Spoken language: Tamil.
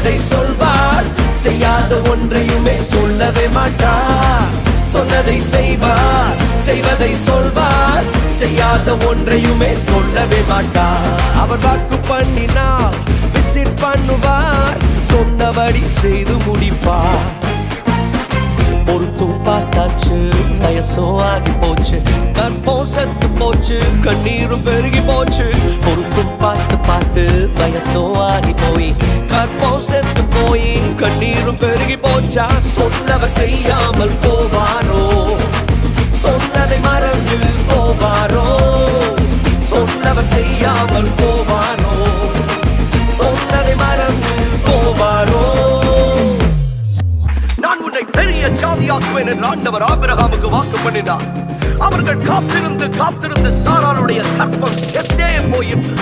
செய்வதை சொல்வார், செய்யாத ஒன்றையுமே சொல்லவே மாட்டார். சொன்னதை செய்வார், செய்வதை சொல்வார், செய்யாத ஒன்றையுமே சொல்லவே மாட்டார். அவர் வாக்கு பண்ணினால் விசிட் பண்ணுவார், சொன்னபடி செய்து முடிப்பார். பொருத்தும் பார்த்தாச்சு, வயசும் ஆகி போச்சு, கற்பம் செத்து போச்சு, கண்ணீரும் பெருகி போச்சு. பொருத்தும் பார்த்து பார்த்து வயசும் ஆகி போய், கற்பம் செத்து போய், கண்ணீரும் பெருகி போச்சா. சொன்னவ செய்யாமல் போவாரோ, சொன்னதை மறந்து போவாரோ, சொன்னவ செய்யாமல் போவாரோ, சொன்னதை மறந்து போவாரோ. நான் உன்னை பெரிய ஜாதியாக்குவேன் என்று ஆண்டவர் ஆபிரகாமுக்கு வாக்கு பண்ணினார். அவர்கள் காத்திருந்து காத்திருந்து சாராளுடைய கற்பம் செத்தே போயிற்று.